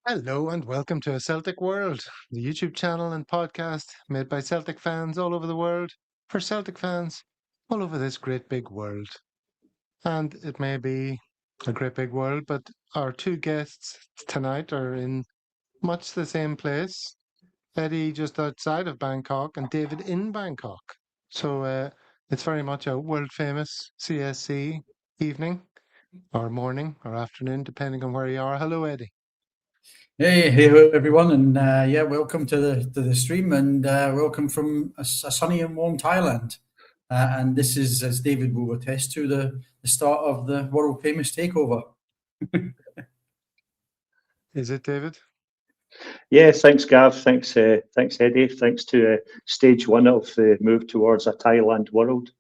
Hello and welcome to A Celtic World, the YouTube channel and podcast made by Celtic fans all over the world for Celtic fans all over this great big world. And it may be a great big world, but our two guests tonight are in much the same place. Eddie just outside of Bangkok and David in Bangkok. So it's very much a world famous CSC evening or morning or afternoon, depending on where you are. Hello, Eddie. Hey, everyone, and welcome to the stream, and welcome from a sunny and warm Thailand. And this is, as David will attest to, the start of the world famous takeover. Is it, David? Yeah, thanks, Gav. Thanks, Eddie. Thanks to stage one of the move towards a Thailand world.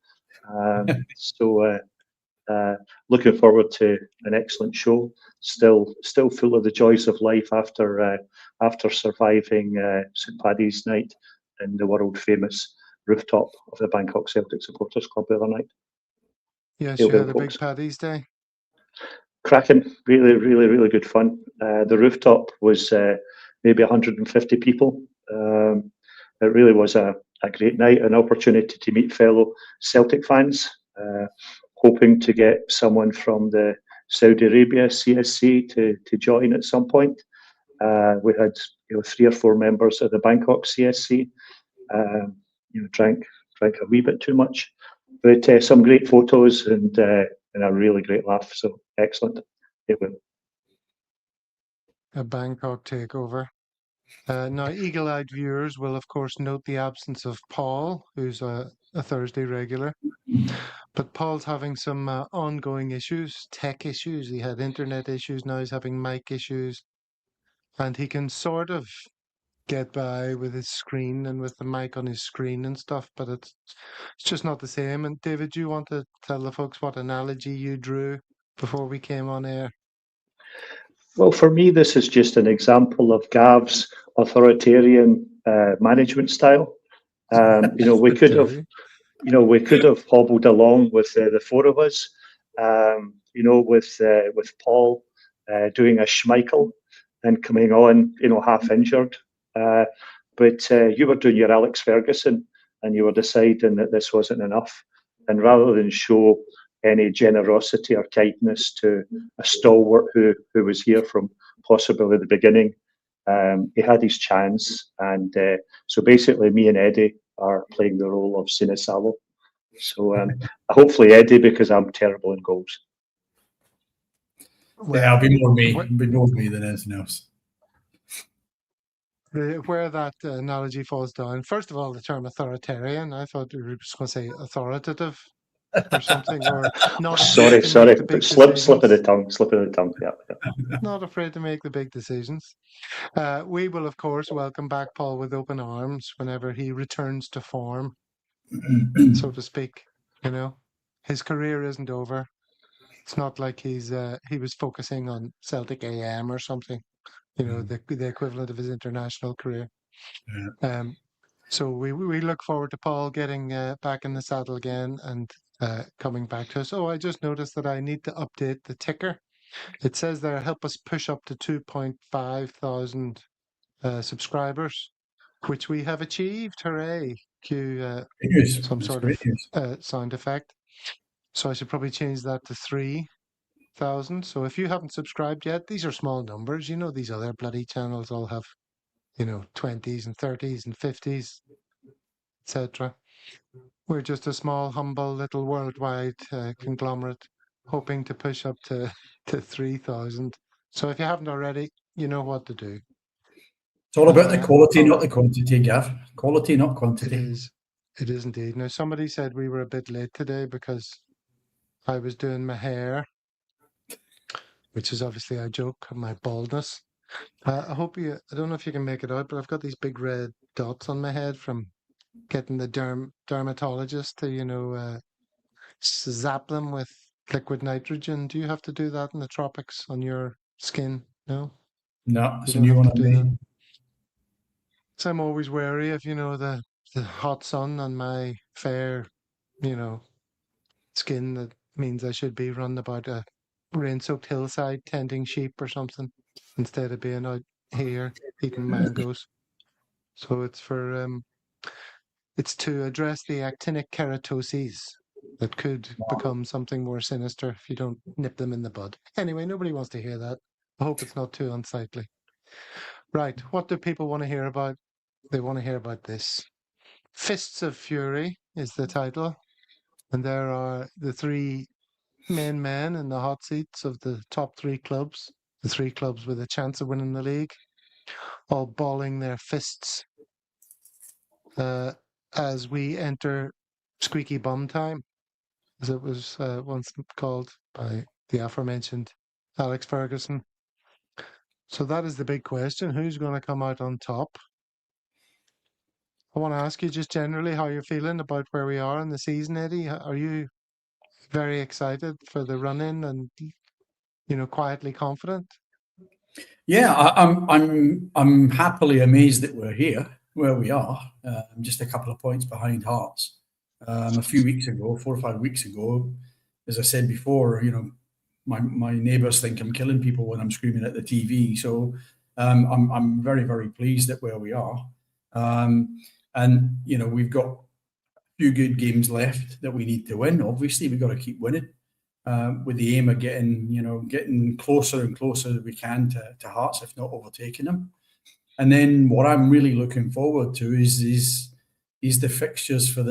Looking forward to an excellent show. Still full of the joys of life after surviving St Paddy's night in the world famous rooftop of the Bangkok Celtic Supporters Club the other night. Yes, you had a big Paddy's Day. Cracking, really good fun. The rooftop was maybe 150 people. It really was a great night, an opportunity to meet fellow Celtic fans. Hoping to get someone from the Saudi Arabia CSC to join at some point. We had 3 or 4 members of the Bangkok CSC. Drank a wee bit too much, but some great photos and a really great laugh. So excellent. It went. A Bangkok takeover. Now, eagle-eyed viewers will, of course, note the absence of Paul, who's a Thursday regular. But Paul's having some ongoing issues, tech issues. He had internet issues, now he's having mic issues. And he can sort of get by with his screen and with the mic on his screen and stuff, but it's just not the same. And David, do you want to tell the folks what analogy you drew before we came on air? Well, for me, this is just an example of Gav's authoritarian management style. We could have hobbled along with the 4 of us. With Paul doing a Schmeichel and coming on, half injured. But you were doing your Alex Ferguson, and you were deciding that this wasn't enough. And rather than show any generosity or kindness to a stalwart who was here from possibly the beginning, he had his chance. And so basically me and Eddie are playing the role of Sinisalo. So hopefully Eddie, because I'm terrible in goals. Well, it'll be more me than anything else. Where that analogy falls down, first of all, the term authoritarian, I thought you were just going to say authoritative or something, or not. Sorry, slip of the tongue. Yeah. Not afraid to make the big decisions. We will, of course, welcome back Paul with open arms whenever he returns to form, so to speak. His career isn't over. It's not like he was focusing on Celtic AM or something. The equivalent of his international career. Yeah. So we look forward to Paul getting back in the saddle again and coming back to us. Oh, I just noticed that I need to update the ticker. It says there, help us push up to 2.5 thousand subscribers, which we have achieved. Hooray! Cue some sort of sound effect. So I should probably change that to 3,000. So if you haven't subscribed yet, these are small numbers. These other bloody channels all have, 20s and 30s and 50s, etc. We're just a small, humble, little worldwide conglomerate hoping to push up to 3,000. So if you haven't already, you know what to do. It's all about the quality, not the quantity, Gav. Quality, not quantity. It is indeed. Now, somebody said we were a bit late today because I was doing my hair, which is obviously a joke of my baldness. I don't know if you can make it out, but I've got these big red dots on my head from getting the dermatologist to, zap them with liquid nitrogen. Do you have to do that in the tropics on your skin? No? No, it's a new one on me. So I'm always wary of, the hot sun on my fair, skin. That means I should be running about a rain-soaked hillside tending sheep or something instead of being out here eating mangoes. So it's for it's to address the actinic keratoses that could become something more sinister if you don't nip them in the bud. Anyway, nobody wants to hear that. I hope it's not too unsightly. Right, what do people want to hear about? They want to hear about this. Fists of Fury is the title, and there are the three main men in the hot seats of the top three clubs, the three clubs with a chance of winning the league, all balling their fists as we enter Squeaky Bum Time, as it was once called by the aforementioned Alex Ferguson. So that is the big question. Who's going to come out on top? I want to ask you just generally how you're feeling about where we are in the season, Eddie. Are you very excited for the run-in and, quietly confident? Yeah, I'm happily amazed that we're here where we are. Just a couple of points behind Hearts. A few weeks ago, 4 or 5 weeks ago, as I said before, my neighbours think I'm killing people when I'm screaming at the TV. So I'm very, very pleased at where we are. And we've got a few good games left that we need to win. Obviously, we've got to keep winning. With the aim of getting closer and closer as we can to Hearts, if not overtaking them. And then what I'm really looking forward to is the fixtures for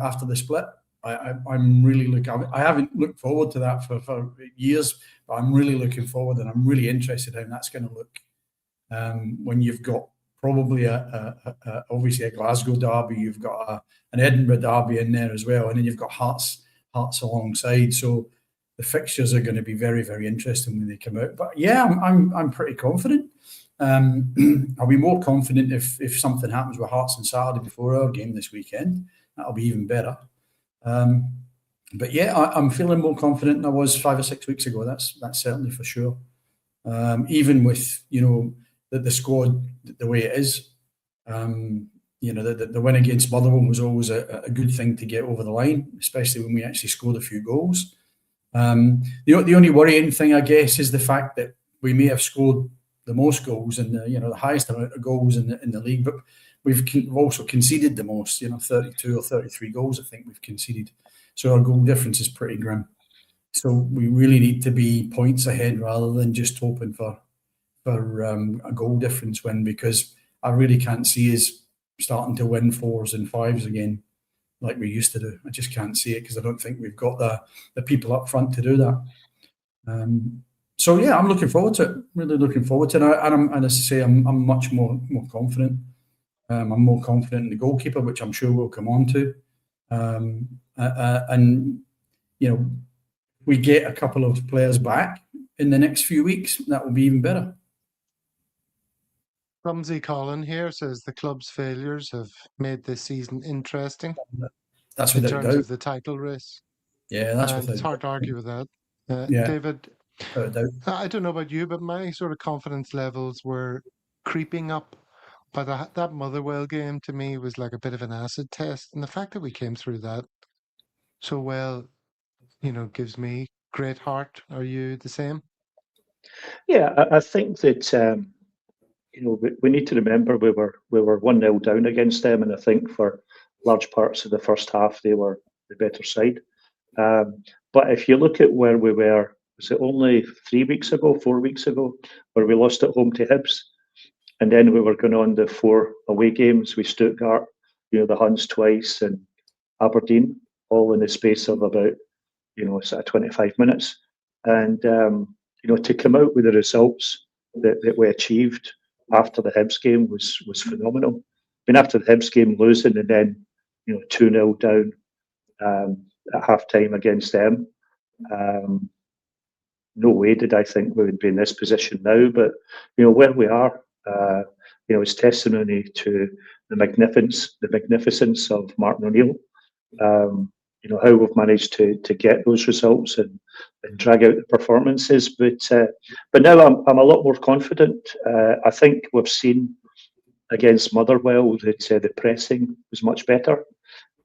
after the split. I'm really I haven't looked forward to that for years, but I'm really looking forward, and I'm really interested in how that's going to look when you've got probably obviously a Glasgow derby, you've got an Edinburgh derby in there as well, and then you've got Hearts alongside. So the fixtures are going to be very, very interesting when they come out. But yeah, I'm pretty confident. I'll be more confident if something happens with Hearts on Saturday before our game this weekend. That'll be even better. But yeah, I'm feeling more confident than I was 5 or 6 weeks ago. That's certainly for sure. Even with the squad the way it is, the win against Motherwell was always a good thing to get over the line, especially when we actually scored a few goals. The only worrying thing, I guess, is the fact that we may have scored the most goals and the highest amount of goals in the league, but we've also conceded the most. 32 or 33 goals, I think we've conceded. So our goal difference is pretty grim. So we really need to be points ahead rather than just hoping for a goal difference win, because I really can't see us starting to win 4s and 5s again like we used to do. I just can't see it because I don't think we've got the people up front to do that. So yeah, I'm looking forward to it. Really looking forward to it. And as I say, I'm much more confident. I'm more confident in the goalkeeper, which I'm sure we'll come on to. And we get a couple of players back in the next few weeks, that will be even better. Clumsy Colin here says the club's failures have made this season interesting. That's in without terms doubt. of the title race. Yeah, that's and without it's hard to doubt. argue with that. Yeah. David, Without doubt. I don't know about you, but my sort of confidence levels were creeping up. But that Motherwell game to me was like a bit of an acid test, and the fact that we came through that so well, gives me great heart. Are you the same? Yeah, I think that we need to remember we were 1-0 down against them, and I think for large parts of the first half they were the better side. But if you look at where we were, was it only 4 weeks ago, where we lost at home to Hibs, and then we were going on the 4 away games with Stuttgart, the Huns twice, and Aberdeen, all in the space of about sort of 25 minutes, and to come out with the results that we achieved after the Hibs game was phenomenal. I mean, after the Hibs game losing and then 2-0 down at half time against them, no way did I think we would be in this position now. But where we are, is testimony to the magnificence of Martinoneill. How we've managed to get those results and drag out the performances. But now I'm a lot more confident. I think we've seen against Motherwell that the pressing was much better.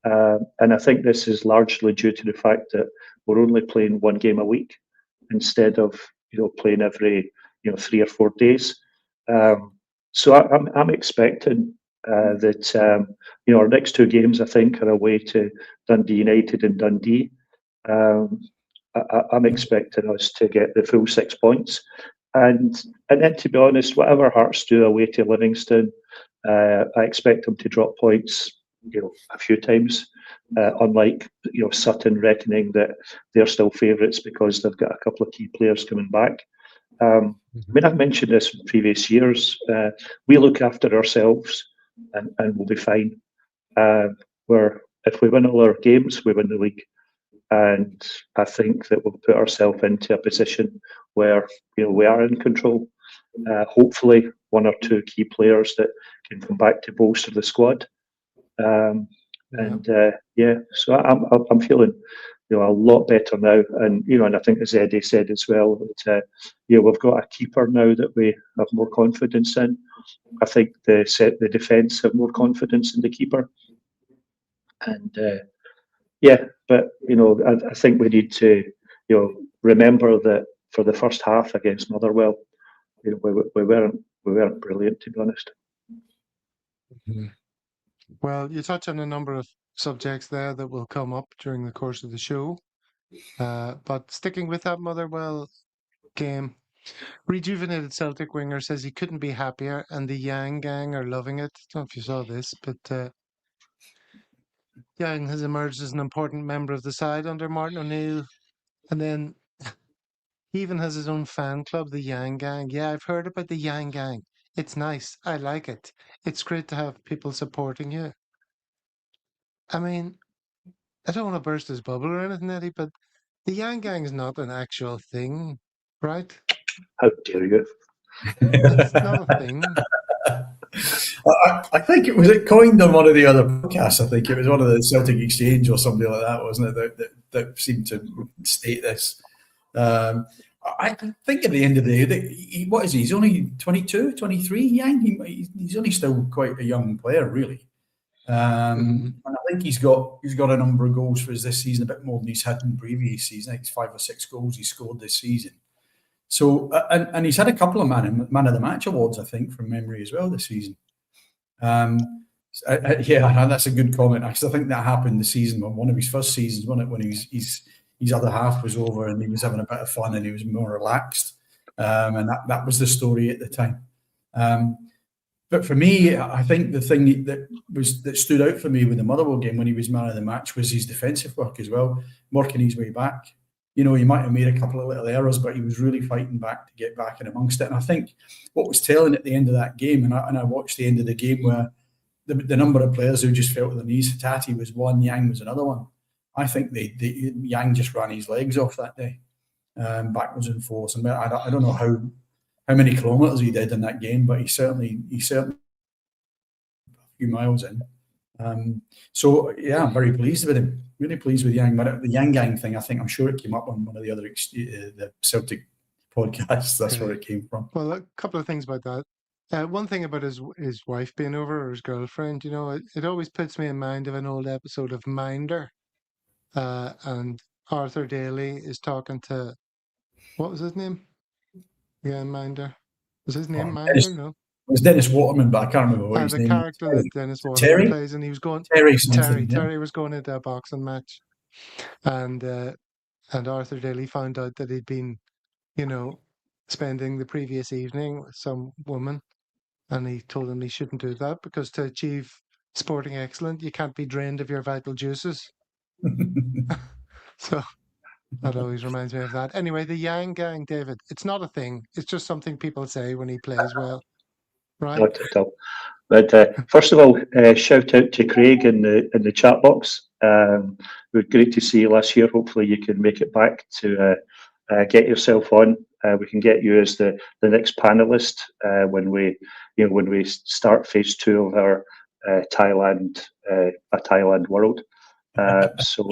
And I think this is largely due to the fact that we're only playing one game a week instead of playing every 3 or 4 days. So I'm expecting that our next two games, I think, are away to Dundee United and Dundee. I'm expecting us to get the full 6 points, and then, to be honest, whatever Hearts do away to Livingston, I expect them to drop points, a few times. Unlike Sutton reckoning that they're still favourites because they've got a couple of key players coming back. I mean, I've mentioned this in previous years. We look after ourselves, and we'll be fine. If we win all our games, we win the league, and I think that we'll put ourselves into a position where we are in control. Hopefully, one or two key players that can come back to bolster the squad. So I'm feeling a lot better now, and I think, as Eddie said as well, that we've got a keeper now that we have more confidence in. I think the defence have more confidence in the keeper, and but I think we need to remember that for the first half against Motherwell, we weren't brilliant, to be honest. Well, you touch on a number of subjects there that will come up during the course of the show. But sticking with that Motherwell game, rejuvenated Celtic winger says he couldn't be happier, and the Yang gang are loving it. I don't know if you saw this, but Yang has emerged as an important member of the side under Martinoneill, and then he even has his own fan club, the Yang gang. Yeah, I've heard about the Yang gang. It's nice. I like it. It's great to have people supporting you. I mean, I don't want to burst his bubble or anything, Eddie, but the Yang gang is not an actual thing, right? How dare you? It's not a thing. I think it was coined on one of the other podcasts. I think it was one of the Celtic Exchange or somebody like that, wasn't it? That seemed to state this. I think at the end of the day, what is he? He's only 22, 23, Yang. He's only still quite a young player, really. And I think he's got a number of goals for us this season, a bit more than he's had in previous season. I think it's 5 or 6 goals he scored this season. So and he's had a couple of man of the match awards, I think, from memory as well this season. That's a good comment. I think that happened this season, one of his first seasons, when his other half was over and he was having a bit of fun and he was more relaxed, and that was the story at the time. But for me, I think the thing that stood out for me with the Motherwell game when he was man of the match was his defensive work as well, working his way back. He might have made a couple of little errors, but he was really fighting back to get back in amongst it. And I think what was telling at the end of that game, and I watched the end of the game where the number of players who just fell to their knees. Tati was one, Yang was another one. I think Yang just ran his legs off that day, backwards and forwards. And I don't know how many kilometres he did in that game, but he certainly a few miles in. I'm very pleased with him. Really pleased with Yang. But the Yang gang thing, I'm sure it came up on one of the other the Celtic podcasts. That's where it came from. Well, a couple of things about that. One thing about his wife being over, or his girlfriend, it always puts me in mind of an old episode of Minder. And Arthur Daly is talking to, what was his name? Yeah, Minder. Was his name Minder? No. It was Dennis Waterman, but I can't remember what his name was. The character that Dennis Waterman plays, and he was going. Terry was going into a boxing match, and Arthur Daly found out that he'd been, spending the previous evening with some woman, and he told him he shouldn't do that because to achieve sporting excellence, you can't be drained of your vital juices. So that always reminds me of that. Anyway, the Yang gang, David, it's not a thing. It's just something people say when he plays well. Right. Not at all. But first of all, shout out to Craig in the chat box. It was great to see you last year. Hopefully, you can make it back to get yourself on. We can get you as the next panelist when we start phase 2 of our Thailand world. So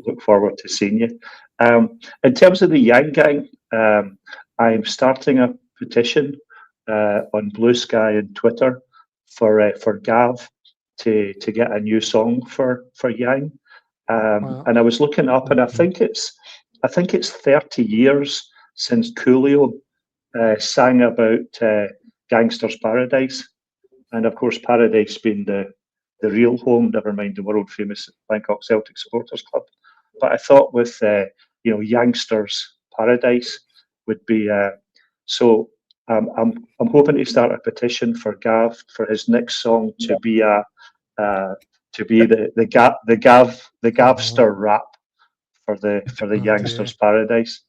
look forward to seeing you. In terms of the Yang gang, I'm starting a petition on Blue Sky and Twitter for Gav to get a new song for Yang. Wow. And I was looking up, and I think it's 30 years since Coolio sang about Gangsters Paradise. And of course, Paradise being the real home, never mind the world famous Bangkok Celtic Supporters Club. But I thought with Youngsters Paradise would be so. I'm hoping to start a petition for Gav for his next song to be the Gavster rap for the Youngsters Paradise.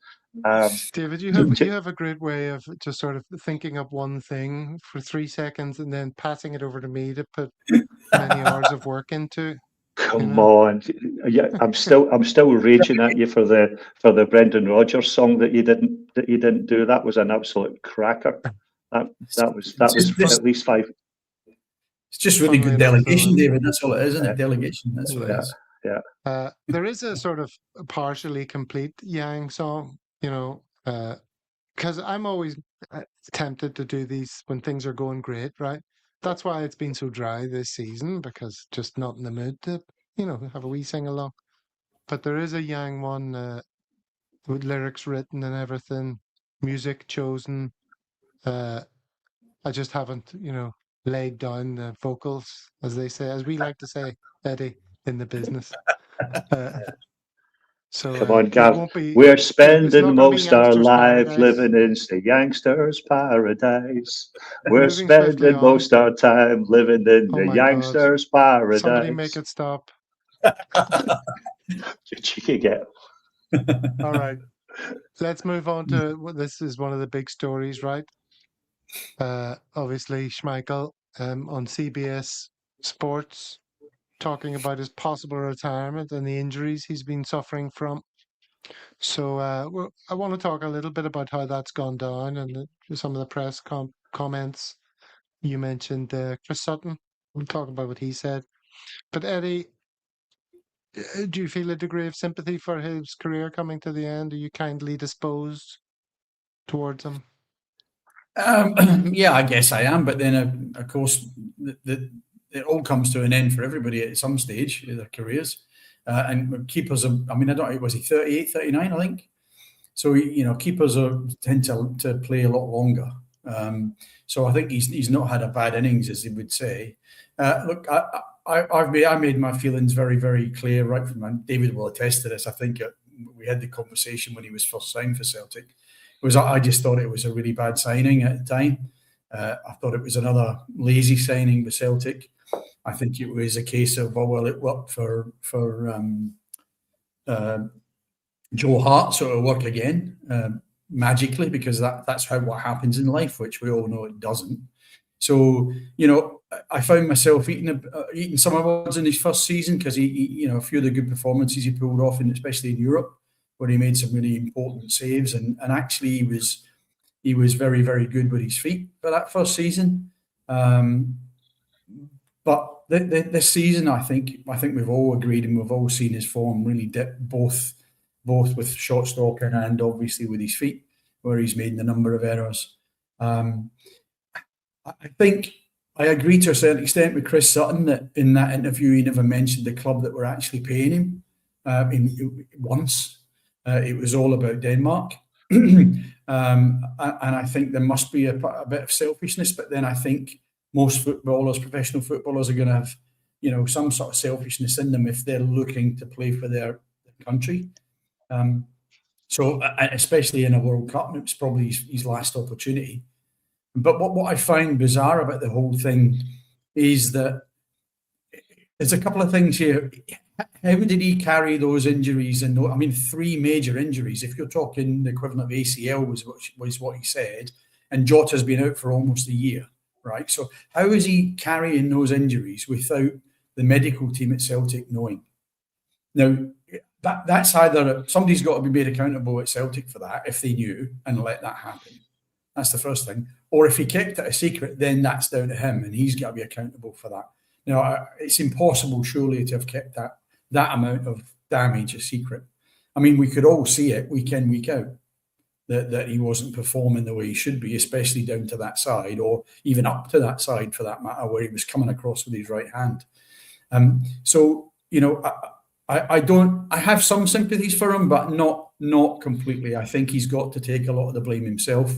David, you have a great way of just sort of thinking up one thing for 3 seconds and then passing it over to me to put many hours of work into. Come on, yeah, I'm still raging at you for the Brendan Rodgers song that you didn't do. That was an absolute cracker. That was at least 5. It's just really good delegation, David. That's all it is, isn't it? Delegation. That's what it is. Yeah. There is a sort of partially complete Yang song, because I'm always tempted to do these when things are going great, right? That's why it's been so dry this season, because just not in the mood to, have a wee sing along. But there is a Yang one with lyrics written and everything, music chosen. I just haven't, laid down the vocals, as they say, as we like to say, Eddie, in the business. So come on, Gav. We're spending most our life living in the Youngsters Paradise. We're spending most our time living in the Youngsters Paradise. Somebody make it stop. You cheeky get. All right. Let's move on to this is one of the big stories, right? Obviously, Schmeichel on CBS Sports talking about his possible retirement and the injuries he's been suffering from. So I want to talk a little bit about how that's gone down and some of the press comments. You mentioned Chris Sutton. We'll talk about what he said. But Eddie, do you feel a degree of sympathy for his career coming to the end? Are you kindly disposed towards him? Yeah, I guess I am. But then, of course, it all comes to an end for everybody at some stage in their careers. And keepers are, I don't know, was he 38, 39, I think? So, keepers tend to play a lot longer. So I think he's not had a bad innings, as he would say. Look, I made my feelings very, very clear right from, David will attest to this. I think we had the conversation when he was first signed for Celtic. I just thought it was a really bad signing at the time. I thought it was another lazy signing with Celtic. I think it was a case of, it worked for Joe Hart, so it'll work again magically, because that's what happens in life, which we all know it doesn't. So, I found myself eating some awards in his first season because he a few of the good performances he pulled off, especially in Europe, where he made some really important saves, and actually he was very, very good with his feet for that first season. But this season, I think we've all agreed and we've all seen his form really dip, both with short stalking and obviously with his feet, where he's made a number of errors. I think I agree to a certain extent with Chris Sutton that in that interview he never mentioned the club that were actually paying him once. It was all about Denmark. And I think there must be a bit of selfishness, but then I think most professional footballers are going to have, some sort of selfishness in them if they're looking to play for their country. So especially in a World Cup, it's probably his last opportunity. But what I find bizarre about the whole thing is that there's a couple of things here. How did he carry those injuries? And 3 major injuries. If you're talking the equivalent of ACL was what he said, and Jota's been out for almost a year, right? So how is he carrying those injuries without the medical team at Celtic knowing? Now, that's either somebody's got to be made accountable at Celtic for that if they knew and let that happen. That's the first thing. Or if he kept it a secret, then that's down to him and he's got to be accountable for that. It's impossible surely to have kept that amount of damage a secret. We could all see it week in, week out, that he wasn't performing the way he should be, especially down to that side or even up to that side for that matter, where he was coming across with his right hand. I have some sympathies for him, but not completely. I think he's got to take a lot of the blame himself.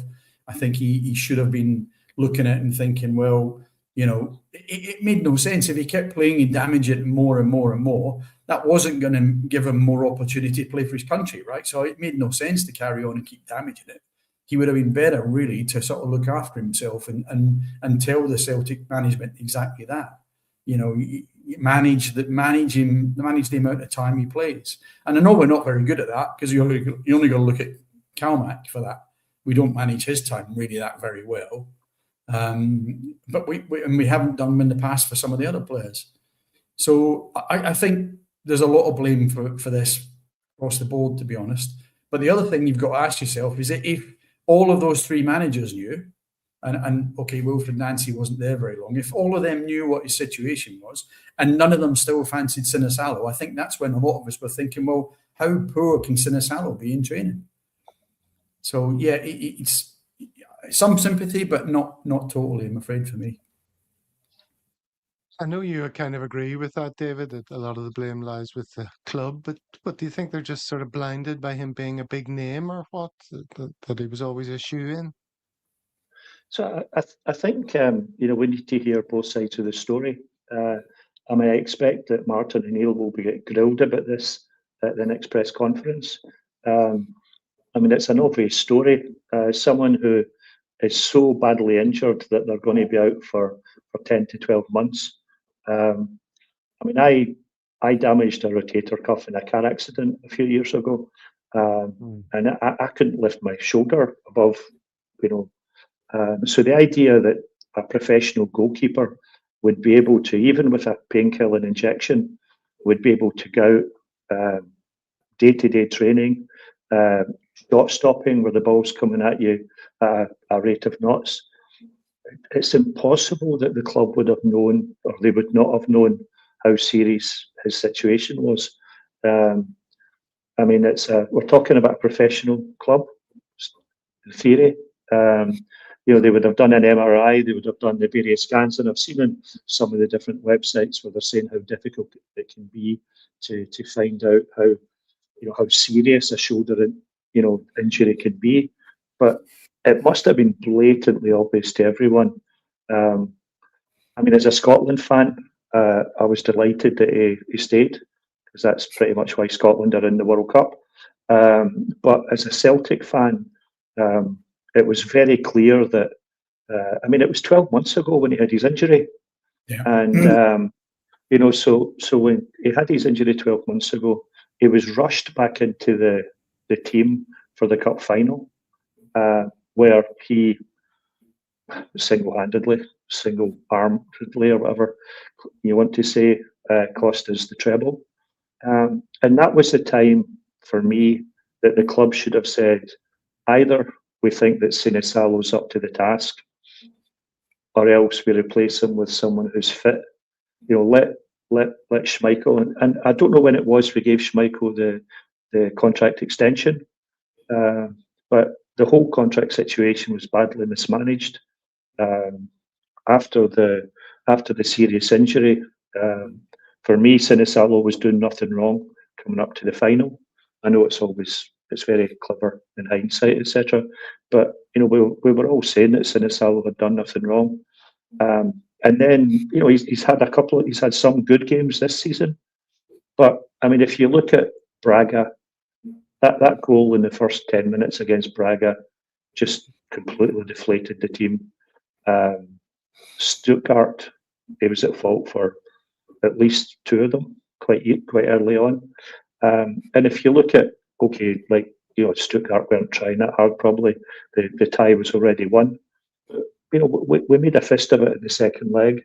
I think he should have been looking at it and thinking, well, it made no sense. If he kept playing and damaging more and more and more, that wasn't going to give him more opportunity to play for his country, right? So it made no sense to carry on and keep damaging it. He would have been better, really, to sort of look after himself and tell the Celtic management exactly that. Manage the amount of time he plays. And I know we're not very good at that, because you only got to look at Calmac for that. We don't manage his time really that very well. But we haven't done them in the past for some of the other players. So I think there's a lot of blame for this across the board, to be honest. But the other thing you've got to ask yourself is that if all of those three managers knew, and okay, Wilfred Nancy wasn't there very long, if all of them knew what his situation was and none of them still fancied Sinisalo, I think that's when a lot of us were thinking, well, how poor can Sinisalo be in training? So yeah, it's some sympathy, but not totally, I'm afraid, for me. I know you kind of agree with that, David, that a lot of the blame lies with the club, but what do you think? They're just sort of blinded by him being a big name, or what? That he was always a shoe-in? So I think we need to hear both sides of the story. I expect that Martinoneill will be grilled about this at the next press conference. It's an obvious story. Someone who is so badly injured that they're going to be out for 10 to 12 months. I damaged a rotator cuff in a car accident a few years ago, and I couldn't lift my shoulder above, so the idea that a professional goalkeeper would be able to, even with a painkiller injection, would be able to go out day-to-day training, shot stopping where the ball's coming at you at a rate of knots. It's impossible that the club would have known, or they would not have known, how serious his situation was. We're talking about a professional club, in theory. They would have done an MRI, they would have done the various scans, and I've seen on some of the different websites where they're saying how difficult it can be to find out how serious a shoulder injury can be. But it must have been blatantly obvious to everyone. As a Scotland fan, I was delighted that he stayed, because that's pretty much why Scotland are in the World Cup. But as a Celtic fan, it was very clear that, it was 12 months ago when he had his injury. Yeah. And, so when he had his injury 12 months ago, he was rushed back into the team for the cup final, where he single-handedly, single-armedly, or whatever you want to say, cost us the treble. And that was the time for me that the club should have said, either we think that Sinisalo's up to the task, or else we replace him with someone who's fit. Let Schmeichel, and I don't know when it was we gave Schmeichel the contract extension, but the whole contract situation was badly mismanaged. After the serious injury, for me, Sinisalo was doing nothing wrong coming up to the final. I know it's very clever in hindsight, etc. But we were all saying that Sinisalo had done nothing wrong. And then he's had some good games this season. But if you look at Braga, that goal in the first 10 minutes against Braga just completely deflated the team. Stuttgart, he was at fault for at least two of them quite early on. And if you look at, Stuttgart weren't trying that hard, probably. The tie was already won. We made a fist of it in the second leg.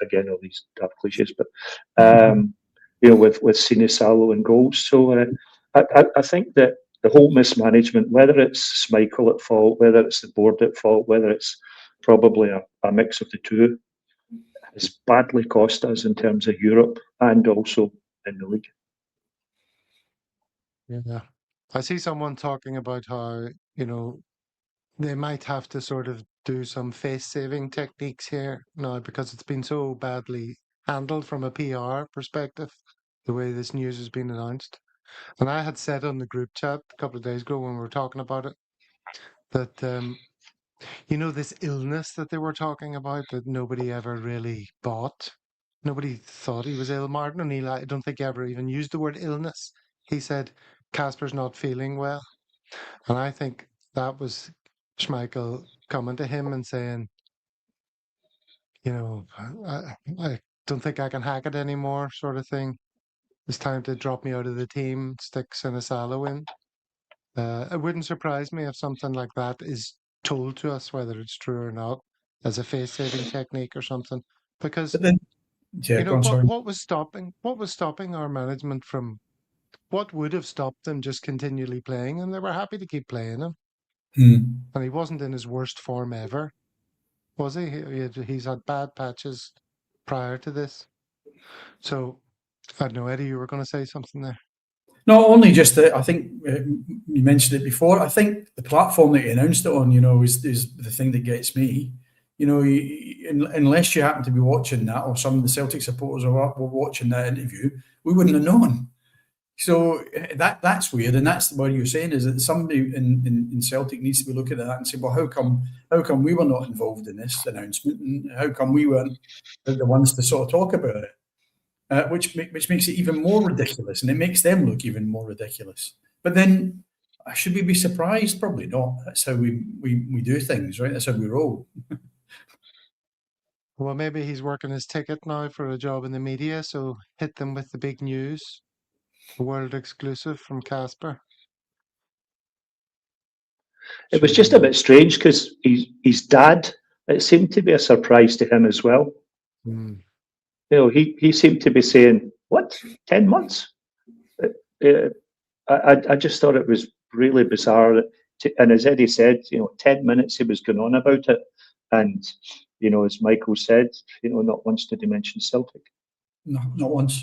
Again, all these daft cliches, but with Sinisalo and goals. So I think that the whole mismanagement, whether it's Schmeichel at fault, whether it's the board at fault, whether it's probably a mix of the two, has badly cost us in terms of Europe and also in the league. Yeah. I see someone talking about how, they might have to sort of do some face-saving techniques here now, because it's been so badly handled from a PR perspective, the way this news has been announced. And I had said on the group chat a couple of days ago when we were talking about it that this illness that they were talking about that nobody ever really bought. Nobody thought he was ill. Martinoneill, I don't think ever even used the word illness. He said, Kasper's not feeling well. And I think that was Schmeichel coming to him and saying, I don't think I can hack it anymore, sort of thing. It's time to drop me out of the team, stick Sinisalo in. It wouldn't surprise me if something like that is told to us, whether it's true or not, as a face-saving technique or something. Because But then, yeah, go on, sorry. what was stopping our management from what would have stopped them just continually playing, and they were happy to keep playing him. And he wasn't in his worst form ever, was he? He's had bad patches prior to this. So I don't know, Eddie, you were going to say something there. No, only just that I think you mentioned it before. I think the platform that you announced it on, is the thing that gets me. Unless you happen to be watching that, or some of the Celtic supporters were watching that interview, we wouldn't have known. So that's weird, and that's what you're saying, is that somebody in Celtic needs to be looking at that and say, well, how come we were not involved in this announcement, and how come we weren't the ones to sort of talk about it? Which makes it even more ridiculous, and it makes them look even more ridiculous. But then, should we be surprised? Probably not. That's how we do things, right? That's how we roll. Well, maybe he's working his ticket now for a job in the media, so hit them with the big news. A world exclusive from Kasper. It was just a bit strange because his dad, it seemed to be a surprise to him as well. He seemed to be saying, what, 10 months? I just thought it was really bizarre. And as Eddie said, 10 minutes he was going on about it. And, as Michael said, not once did he mention Celtic. No, not once.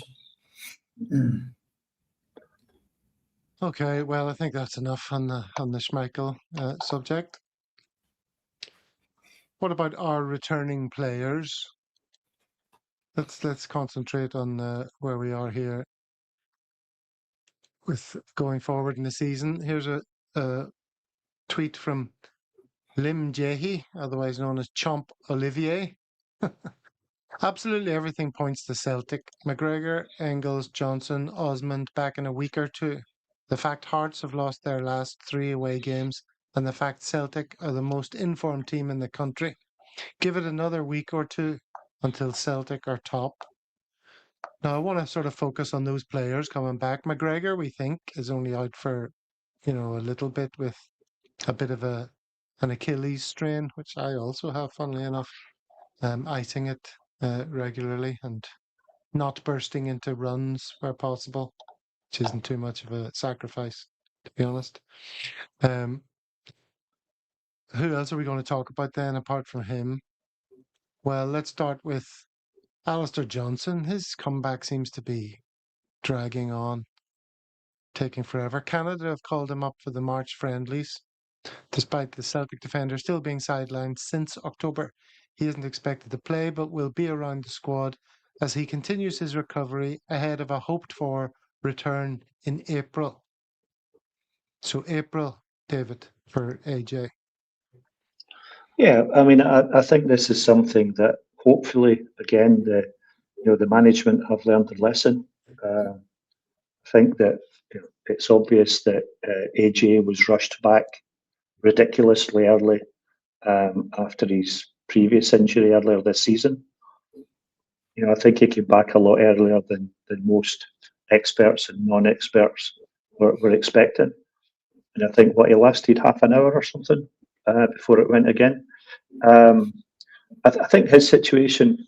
Okay, well, I think that's enough on the Schmeichel subject. What about our returning players? Let's concentrate on where we are here with going forward in the season. Here's a tweet from Lim Jehi, otherwise known as Chomp Olivier. Absolutely everything points to Celtic. McGregor, Engels, Johnson, Osmond back in a week or two. The fact Hearts have lost their last 3 away games, and the fact Celtic are the most informed team in the country. Give it another week or two until Celtic are top. Now, I want to sort of focus on those players coming back. McGregor, we think, is only out for, a little bit with a bit of an Achilles strain, which I also have, funnily enough, icing it regularly and not bursting into runs where possible, which isn't too much of a sacrifice, to be honest. Who else are we going to talk about then, apart from him? Well, let's start with Alistair Johnson. His comeback seems to be dragging on, taking forever. Canada have called him up for the March friendlies. Despite the Celtic defender still being sidelined since October, he isn't expected to play, but will be around the squad as he continues his recovery ahead of a hoped-for return in April. So April, David, for AJ. Yeah, I mean, I think this is something that hopefully, again, the management have learned a lesson. I think that it's obvious that AJ was rushed back ridiculously early after his previous injury earlier this season. I think he came back a lot earlier than most experts and non-experts were expecting. And I think he lasted half an hour or something before it went again. I think his situation,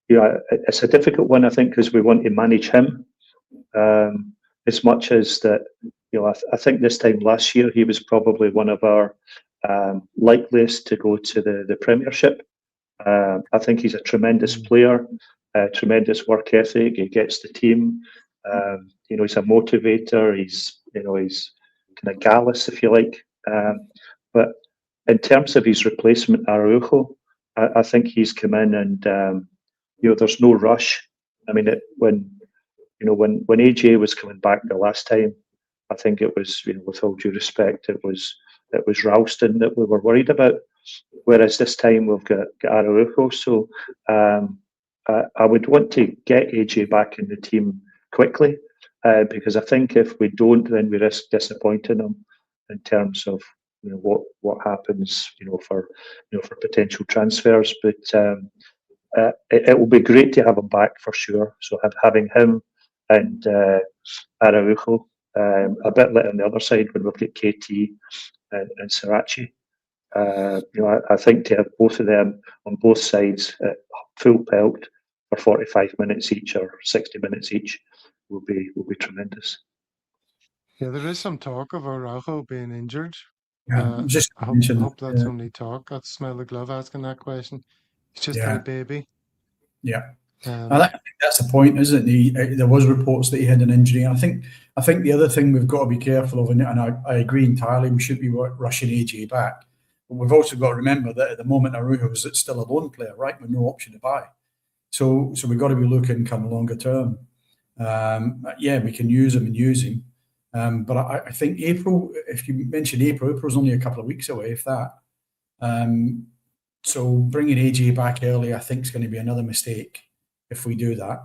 it's a difficult one, I think, because we want to manage him as much as that. I think this time last year he was probably one of our likeliest to go to the Premiership. I think he's a tremendous player, tremendous work ethic. He gets the team. He's a motivator. He's kind of gallus, if you like. But in terms of his replacement, Araujo, I think he's come in and there's no rush. I mean, when AJ was coming back the last time, I think it was, with all due respect, it was it was Ralston that we were worried about. Whereas this time we've got Araujo. So I would want to get AJ back in the team quickly, because I think if we don't, then we risk disappointing him in terms of what happens for potential transfers. But it will be great to have him back for sure. So having him and Araujo, a bit like on the other side when we've got KT and Sriracha. I think to have both of them on both sides at full pelt for 45 minutes each or 60 minutes each will be tremendous. Yeah, there is some talk of Araujo being injured. Yeah, I hope that's only talk. That's Smell the Glove asking that question. He's just a baby. Yeah. I think that's the point, isn't it? There was reports that he had an injury. I think the other thing we've got to be careful of, and I agree entirely, we should be rushing AJ back. But we've also got to remember that at the moment Araujo is still a loan player, right, with no option to buy. So we've got to be looking kind of longer term. We can use him and use him. But I think April, if you mentioned April's only a couple of weeks away, if that. So bringing AJ back early, I think, is going to be another mistake if we do that.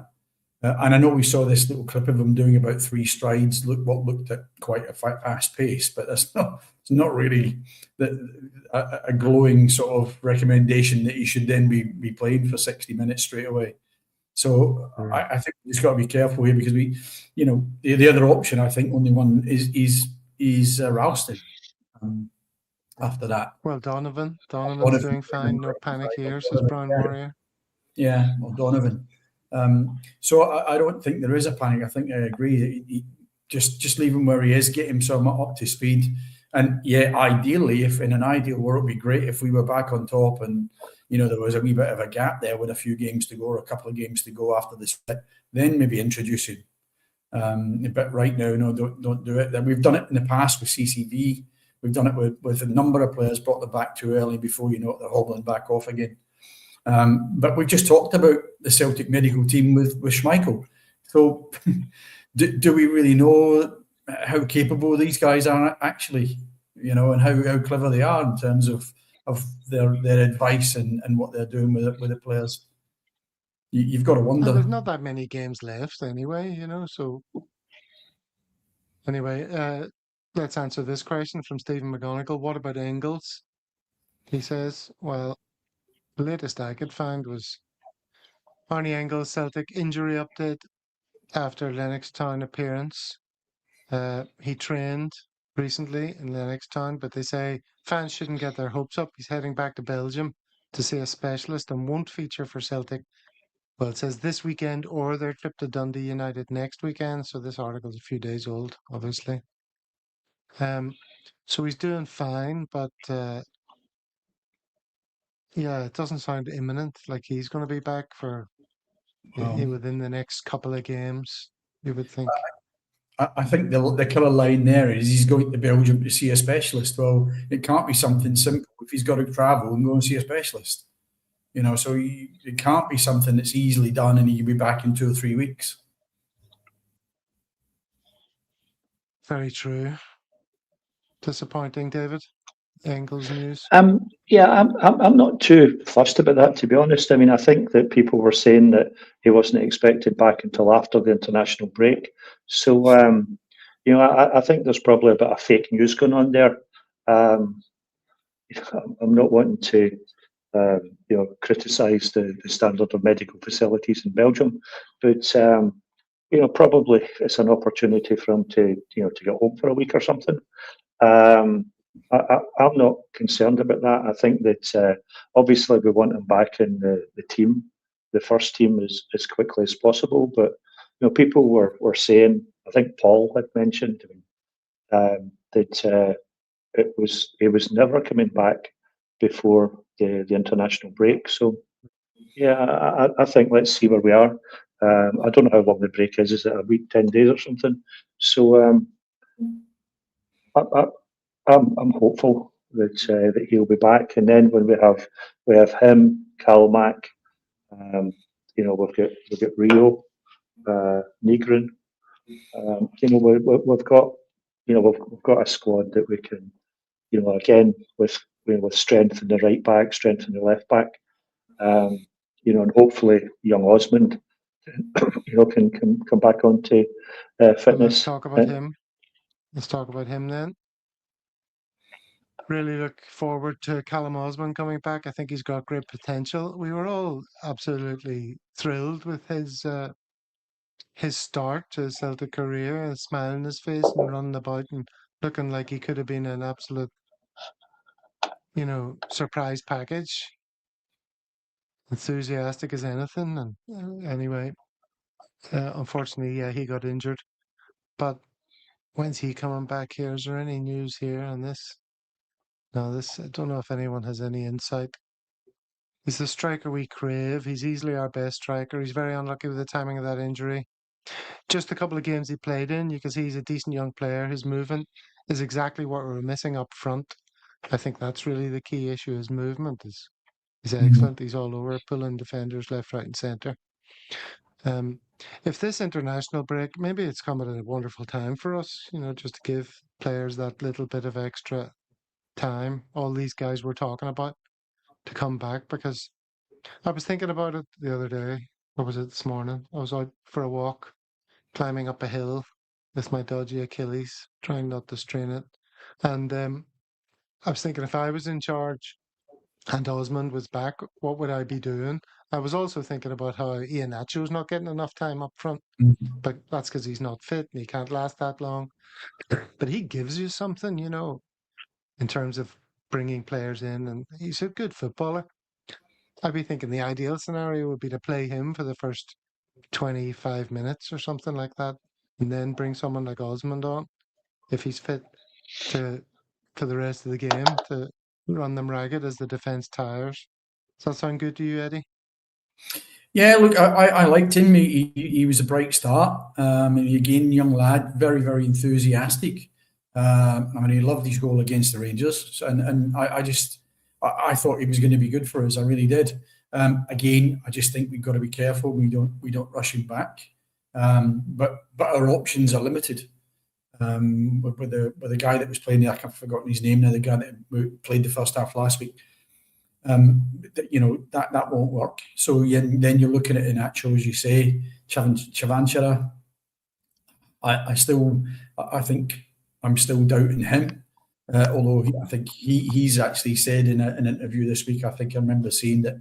And I know we saw this little clip of him doing about 3 strides, looked at quite a fast pace, but it's not really a glowing sort of recommendation that he should then be playing for 60 minutes straight away. So I think we've just got to be careful here, because the other option, I think, only one is Ralston. After that, well, Donovan's doing fine. No panic here, says Brown Warrior. Yeah, well, Donovan. So I don't think there is a panic. I think I agree. He just leave him where he is, get him up to speed, and ideally, if in an ideal world, it'd be great if we were back on top and there was a wee bit of a gap there with a few games to go or a couple of games to go after this. Then maybe introduce him. But right now, no, don't do it. We've done it in the past with CCV. We've done it with a number of players, brought them back too early before they're hobbling back off again. But we've just talked about the Celtic medical team with Schmeichel. So do we really know how capable these guys are actually, and how clever they are in terms of their advice and what they're doing with the players? You've got to wonder. Well, there's not that many games left anyway, so anyway, let's answer this question from Stephen McGonigal. What about Engels? He says, well, the latest I could find was Arnie Engels' Celtic injury update after Lennox Town appearance. He trained recently in Lennox Town, but they say fans shouldn't get their hopes up. He's heading back to Belgium to see a specialist and won't feature for Celtic. Well, it says this weekend or their trip to Dundee United next weekend. So this article is a few days old, obviously. So he's doing fine, but it doesn't sound imminent. Like he's going to be back for within the next couple of games, you would think. I think the colour line there is he's going to Belgium to see a specialist. Well, it can't be something simple if he's got to travel and go and see a specialist. So it can't be something that's easily done and he'll be back in 2 or 3 weeks. Very true. Disappointing, David. Engels news. I'm not too fussed about that, to be honest. I mean, I think that people were saying that he wasn't expected back until after the international break. So, I think there's probably a bit of fake news going on there. I'm not wanting to, criticise the standard of medical facilities in Belgium, but probably it's an opportunity for him to get home for a week or something. I'm not concerned about that. I think that obviously we want him back in the team, the first team, as quickly as possible. But people were saying, I think Paul had mentioned that he was never coming back before the international break. So I think let's see where we are. I don't know how long the break is. Is it a week, 10 days or something? So I'm hopeful that he'll be back, and then when we have him, Kalmack, we've got Rio, Nigrin. We've got a squad that we can again with strength in the right back, strength in the left back, and hopefully young Osmond, can come back onto fitness. Well, let's talk about him. Let's talk about him then. Really look forward to Callum Osmond coming back. I think he's got great potential. We were all absolutely thrilled with his start to his Celtic career, a smile on his face and running about and looking like he could have been an absolute, surprise package. Enthusiastic as anything. And anyway, unfortunately, yeah, he got injured. But when's he coming back here? Is there any news here on this? No, I don't know if anyone has any insight. He's the striker we crave. He's easily our best striker. He's very unlucky with the timing of that injury. Just a couple of games he played in, you can see he's a decent young player. His movement is exactly what we're missing up front. I think that's really the key issue. His movement is excellent. He's all over, pulling defenders left, right, and centre. If this international break, maybe it's come at a wonderful time for us, just to give players that little bit of extra time, all these guys we're talking about, to come back, because I was thinking about it the other day. What was it this morning? I was out for a walk, climbing up a hill with my dodgy Achilles, trying not to strain it. And I was thinking, if I was in charge and Osmond was back, what would I be doing? I was also thinking about how Iheanacho's not getting enough time up front, but that's because he's not fit and he can't last that long. But he gives you something, in terms of bringing players in, and he's a good footballer. I'd be thinking the ideal scenario would be to play him for the first 25 minutes or something like that, and then bring someone like Osmond on if he's fit for the rest of the game to run them ragged as the defence tires. Does that sound good to you, Eddie? Yeah, look, I liked him. He was a bright start. Again, young lad, very, very enthusiastic. He loved his goal against the Rangers, and I thought he was going to be good for us. I really did. Again, I just think we've got to be careful. We don't rush him back. But our options are limited. With the guy that was playing, I've forgotten his name now. The guy that played the first half last week. That won't work. So then you're looking at Iheanacho, as you say, Chavanchara. I think I'm still doubting him. Although I think he's actually said in an interview this week, I think I remember seeing that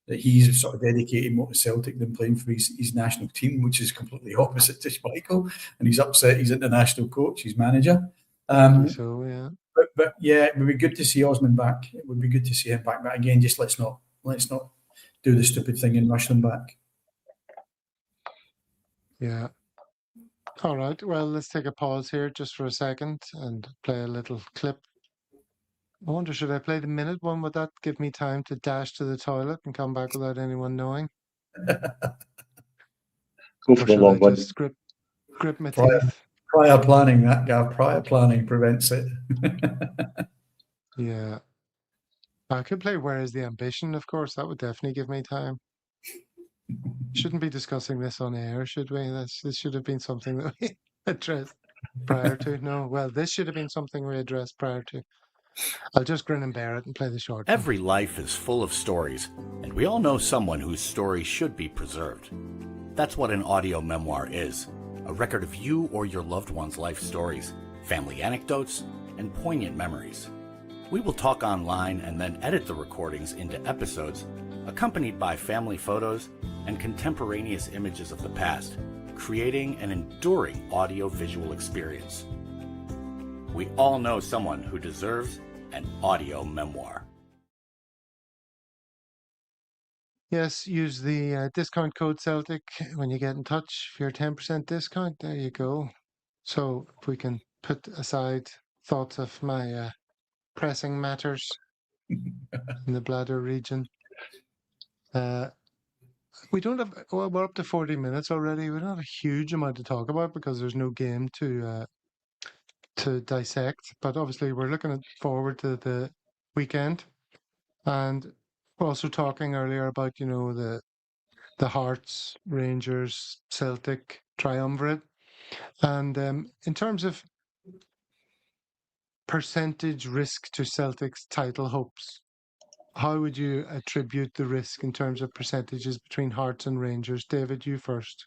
he's sort of dedicated more to Celtic than playing for his national team, which is completely opposite to Schmeichel. And he's upset his international coach, his manager. So, yeah. But yeah, it would be good to see Osmond back. It would be good to see him back. But again, just let's not do the stupid thing and rush them back. Yeah. All right. Well, let's take a pause here just for a second and play a little clip. I wonder, should I play the minute one? Would that give me time to dash to the toilet and come back without anyone knowing? Go for the long one. Just grip my teeth? Prior planning, that Gav. Prior planning prevents it. Yeah. I could play Where is the Ambition, of course. That would definitely give me time. Shouldn't be discussing this on air, should we? This should have been something that we addressed prior to. No, well, this should have been something we addressed prior to. I'll just grin and bear it and play the short one. Every life is full of stories, and we all know someone whose story should be preserved. That's what an audio memoir is. A record of you or your loved one's life stories, family anecdotes, and poignant memories. We will talk online and then edit the recordings into episodes, accompanied by family photos and contemporaneous images of the past, creating an enduring audio-visual experience. We all know someone who deserves an audio memoir. Yes, use the discount code Celtic when you get in touch for your 10% discount. There you go. So if we can put aside thoughts of my pressing matters in the bladder region. We don't have, well, we're up to 40 minutes already. We don't have a huge amount to talk about because there's no game to dissect. But obviously we're looking forward to the weekend. And we're also talking earlier about, the Hearts, Rangers, Celtic triumvirate. And in terms of percentage risk to Celtic's title hopes. How would you attribute the risk in terms of percentages between Hearts and Rangers? David, you first.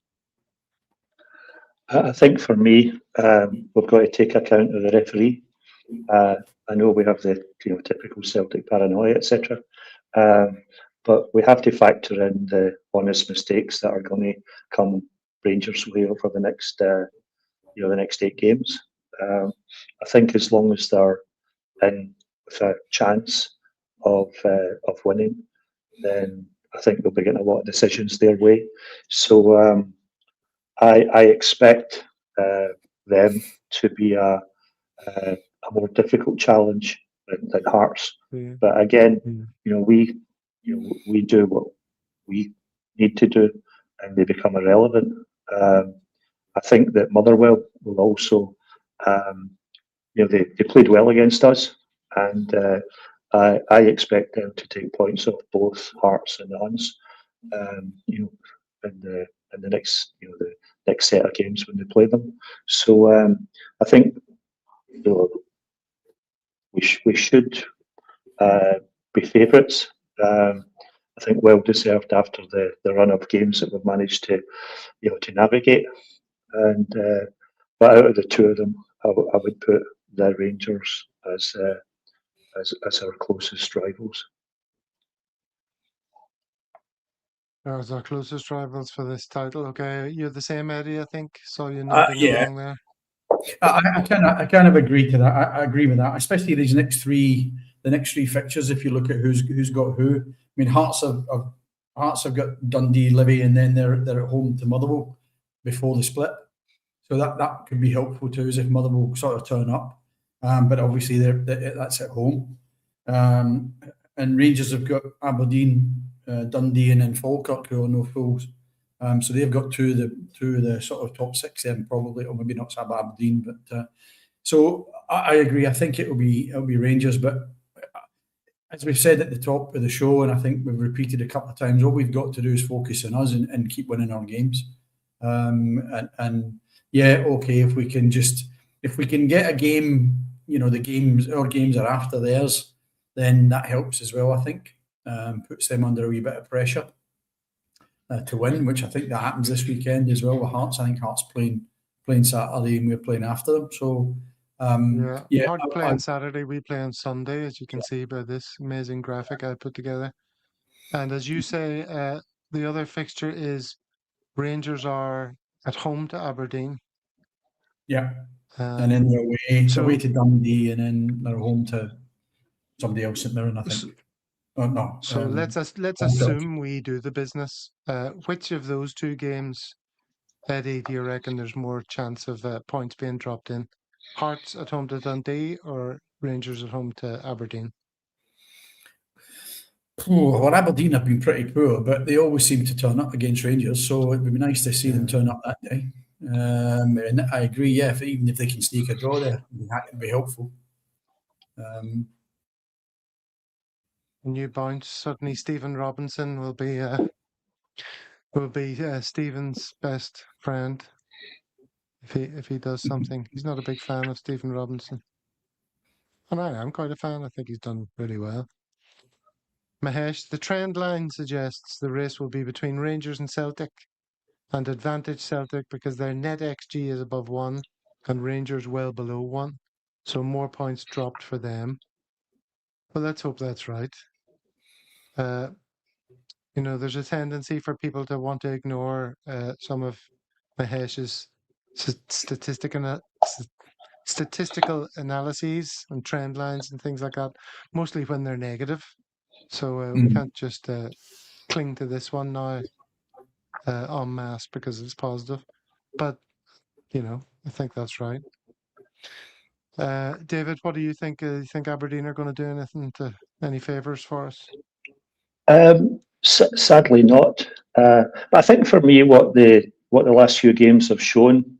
I think for me, we've got to take account of the referee. I know we have the typical Celtic paranoia, etc. But we have to factor in the honest mistakes that are going to come Rangers' way over the next, the next 8 games. I think as long as they're in with a chance of winning, then I think they'll be getting a lot of decisions their way. So I expect them to be a more difficult challenge than Hearts. Yeah. But again, we do what we need to do, and they become irrelevant. I think that Motherwell will also, they played well against us, and I expect them to take points off both Hearts and the Huns, in the next, the next set of games when they play them. So I think we should be favourites. I think well deserved after the run of games that we've managed to navigate. And but out of the two of them, I would put the Rangers as our closest rivals. As our closest rivals for this title. Okay, you're the same, Eddie. I think saw you nodding along there. I kind of agree to that. I agree with that, especially the next three fixtures. If you look at who's got who, I mean, Hearts have got Dundee, Livy, and then they're at home to Motherwell before the split. So that could be helpful too, as if Motherwell sort of turn up. But obviously that's at home. And Rangers have got Aberdeen, Dundee, and then Falkirk, who are no fools. So they've got two of the sort of top 6 then probably, or maybe not Aberdeen. But so I agree. I think it'll be Rangers. But as we've said at the top of the show, and I think we've repeated a couple of times, all we've got to do is focus on us and keep winning our games. And yeah, okay, if we can get a game, our games are after theirs, then that helps as well, I think. Puts them under a wee bit of pressure to win, which I think that happens this weekend as well with Hearts. I think Hearts playing Saturday and we're playing after them. So Hearts play on Saturday, we play on Sunday, as you can see by this amazing graphic I put together. And as you say, the other fixture is Rangers are at home to Aberdeen. Yeah. And then they're away to Dundee, and then they're home to somebody else in there, I think. No. So let's assume we do the business. Which of those 2 games, Eddie, do you reckon there's more chance of points being dropped in? Hearts at home to Dundee or Rangers at home to Aberdeen? Well, Aberdeen have been pretty poor, but they always seem to turn up against Rangers, so it would be nice to see them turn up that day. And I agree, yeah, even if they can sneak a draw there, that would be helpful. New bounce. Suddenly, Stephen Robinson will be Stephen's best friend if he does something. He's not a big fan of Stephen Robinson, and I am quite a fan. I think he's done really well. Mahesh, the trend line suggests the race will be between Rangers and Celtic, and advantage Celtic because their net XG is above 1 and Rangers well below 1, so more points dropped for them. Well, let's hope that's right. There's a tendency for people to want to ignore some of Mahesh's statistical analyses and trend lines and things like that, mostly when they're negative. So we can't just cling to this one now en masse because it's positive. But, I think that's right. David, what do you think? You think Aberdeen are going to do any favours for us? Sadly not. But I think for me, what the last few games have shown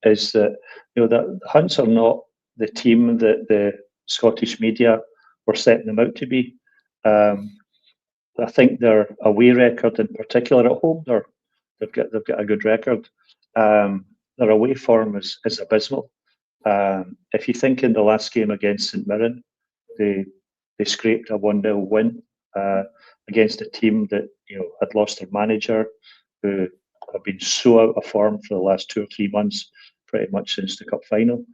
is that the Hunts are not the team that the Scottish media were setting them out to be. I think their away record, in particular at home, they've got a good record. Their away form is abysmal. If you think in the last game against St Mirren, they scraped a 1-0 win against a team that had lost their manager, who have been so out of form for the last 2 or 3 months, pretty much since the cup final.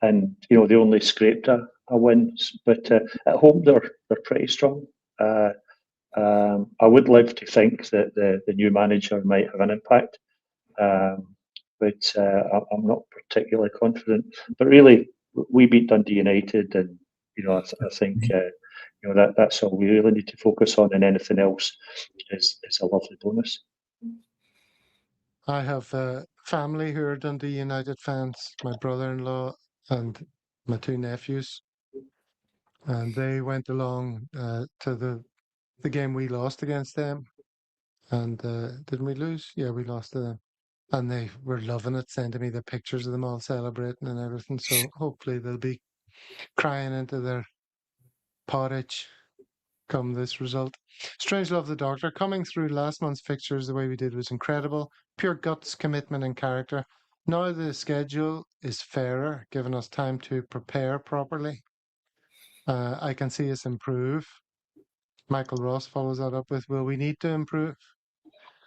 And they only scraped a win, but at home they're pretty strong. I would like to think that the new manager might have an impact, but I'm not particularly confident. But really, we beat Dundee United, and I think that's all we really need to focus on, and anything else is a lovely bonus. I have family who are Dundee United fans, my brother-in-law and my 2 nephews, and they went along to the game we lost against them. And didn't we lose? Yeah, we lost to them. And they were loving it, sending me the pictures of them all celebrating and everything. So hopefully they'll be crying into their pottage come this result. Strange Love the Doctor, coming through last month's fixtures the way we did was incredible. Pure guts, commitment and character. Now the schedule is fairer, giving us time to prepare properly. I can see us improve. Michael Ross follows that up with, will we need to improve?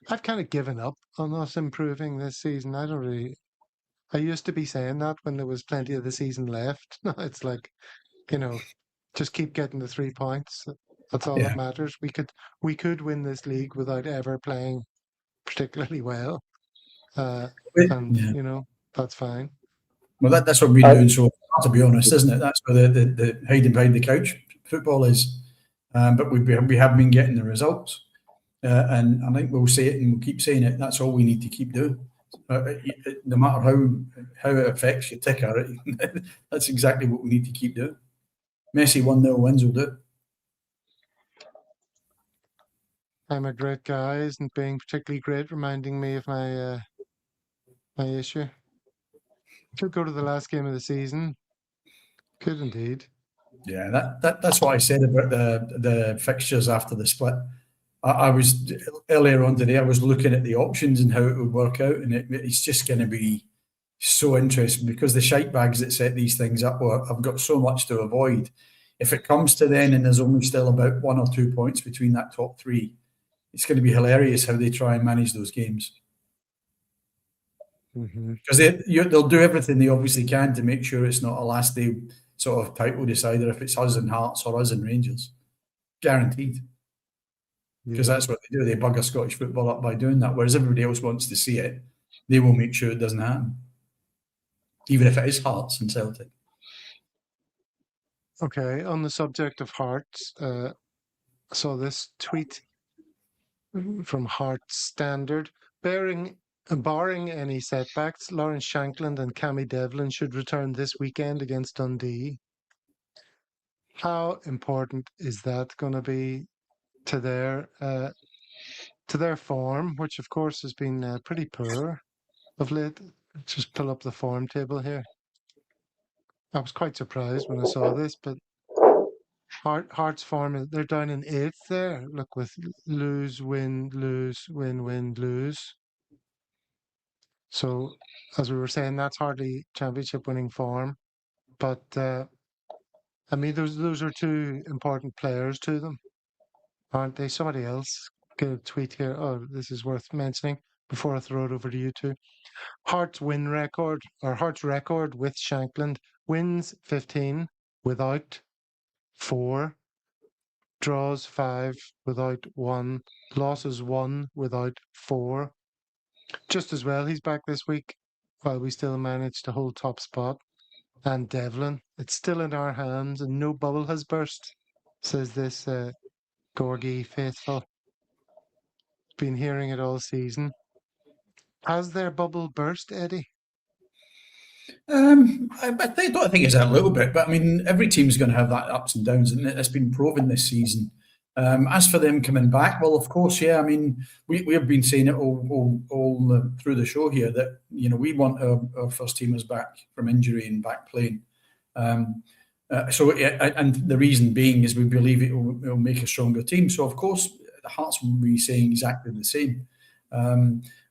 I've kind of given up on us improving this season. I used to be saying that when there was plenty of the season left. Now it's like, just keep getting the 3 points. That's all that matters. We could win this league without ever playing particularly well. That's fine. Well, that's what we've been doing so far, to be honest, isn't it? That's where the hiding behind the couch football is. But we have been getting the results. And I think we'll say it and we'll keep saying it. That's all we need to keep doing. No matter how it affects your ticker, that's exactly what we need to keep doing. Messi 1-0 wins will do. I'm a great guy isn't being particularly great, reminding me of my issue. Could go to the last game of the season. Could indeed. Yeah, that's what I said about the fixtures after the split. I was earlier on today. I was looking at the options and how it would work out, and it's just going to be so interesting because the shite bags that set these things up have got so much to avoid. If it comes to then and there's only still about 1 or 2 points between that top 3, it's going to be hilarious how they try and manage those games. Because they'll do everything they obviously can to make sure it's not a last day sort of title decider if it's us and Hearts or us and Rangers. Guaranteed. Because that's what they do. They bugger Scottish football up by doing that. Whereas everybody else wants to see it, they will make sure it doesn't happen. Even if it is Hearts and Celtic. Okay, on the subject of Hearts, I saw this tweet from Hearts Standard. Barring any setbacks, Lawrence Shankland and Cammy Devlin should return this weekend against Dundee. How important is that going to be to their form, which of course has been pretty poor of late? Just pull up the form table here. I was quite surprised when I saw this, but Hearts form, they're down in 8th there. Look, with lose, win, lose, win, win, lose. So, as we were saying, that's hardly championship winning form. But, I mean, those are 2 important players to them, aren't they? Somebody else get a tweet here. Oh, this is worth mentioning before I throw it over to you two. Hearts record with Shankland: wins 15 without 4, draws 5 without 1, losses 1 without 4. Just as well, he's back this week while we still manage to hold top spot. And Devlin, it's still in our hands and no bubble has burst, says this Gorgie faithful. Been hearing it all season. Has their bubble burst, Eddie? I don't think it's a little bit, but I mean, every team's going to have that ups and downs, and it's been proven this season. As for them coming back, well, of course, yeah. I mean, we have been saying it all through the show here that we want our first teamers back from injury and back playing. And the reason being is we believe it will make a stronger team. So of course, the Hearts will be saying exactly the same.